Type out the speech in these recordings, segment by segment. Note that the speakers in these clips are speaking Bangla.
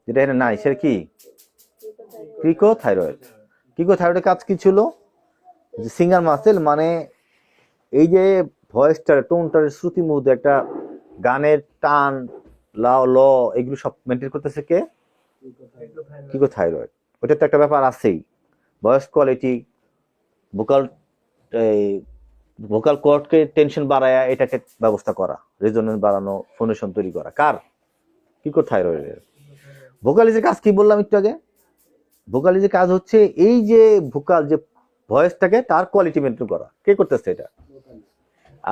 যেটা এখানে নাই সেটা কি ক্রিকোথাইরয়েড। ক্রিকোথাইরয়েডের কাজ কি ছিল? যে সিঙ্গার মাসেল মানে এই যে ভয়েসটার টোনটার শ্রুতির মধ্যে একটা গানের টান ল এগুলো সব মেনটেন করতেছে কে? ক্রিকোথাইরয়েড। ওটা তো একটা ব্যাপার আছেই, ভয়েস কোয়ালিটি, ভোকাল ভোকাল কর্ডকে টেনশন বাড়ায়া এটাকে ব্যবস্থা করা, রেজোনেন্স বাড়ানো, ফোনেশন তৈরি করা কার? ক্রিকোথাইরয়েডের। ভোকালিজের কাজ কি বললাম একটু আগে? ভোকালিজের কাজ হচ্ছে এই যে ভোকাল যে ভয়েসটাকে তার কোয়ালিটি মেনটেন করা। কে করতেছে এটা?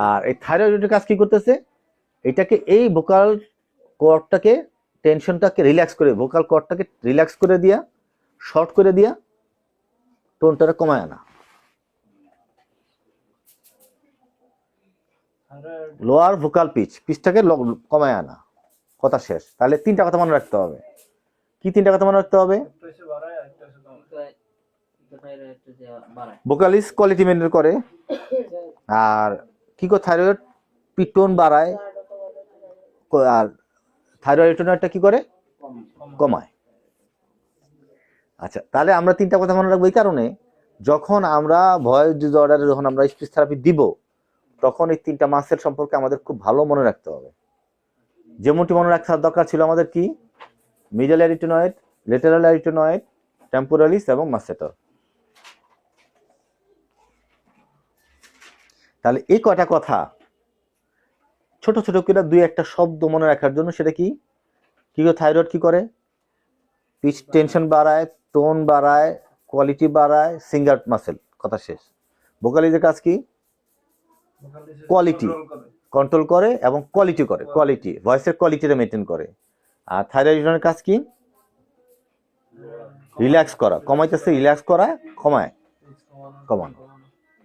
আর এই থাইরয়েডের কাজ কি করতেছে? এটাকে এই ভোকাল কর্ডটাকে টেনশনটাকে রিল্যাক্স করে, ভোকাল কর্ডটাকে রিল্যাক্স করে দিয়া, শর্ট করে দিয়া টোনটাকে কমায় আনা। লোয়ার ভোকাল পিচটাকে কমায় আনা। কথা শেষ। তাহলে তিনটা কথা মনে রাখতে হবে। কি তিনটা কথা মনে রাখতে হবে? ভোকালিস কোয়ালিটি মেনটেন করে, আর ক্রিকোথাইরয়েড পিটোন বাড়ায়, আর থাইরয়েডটা কি করে? কমায়। আচ্ছা, তাহলে আমরা তিনটা কথা মনে রাখবো এই কারণে, যখন আমরা ভয়েস ডিসঅর্ডারে যখন আমরা স্পিচ থেরাপি দিব, তখন এই তিনটা মাসেল সম্পর্কে আমাদের খুব ভালো মনে রাখতে হবে। যেমনটি মনে রাখার দরকার ছিল আমাদের কি? মিডল অ্যারিটেনয়েড, লেটারাল অ্যারিটেনয়েড, টেম্পোরালিস এবং মাসেটর। তাহলে এই কয়টা কথা ছোট ছোট করে দুই একটা শব্দ মনে রাখার জন্য, সেটা কি? ক্রিকোথাইরয়েড কি করে? পিচ টেনশন বাড়ায়, টোন বাড়ায়, কোয়ালিটি বাড়ায়, সিঙ্গার মাসেল। কথা শেষ। ভোকালিজের কাজ কি? কোয়ালিটি কন্ট্রোল করে এবং কোয়ালিটি করে, কোয়ালিটি ভয়েসের কোয়ালিটিটা মেনটেন করে। আর থাইরয়েডের কাজ কি? রিল্যাক্স করা, কমাইতেছে, রিল্যাক্স করা, কমায়, কমানো।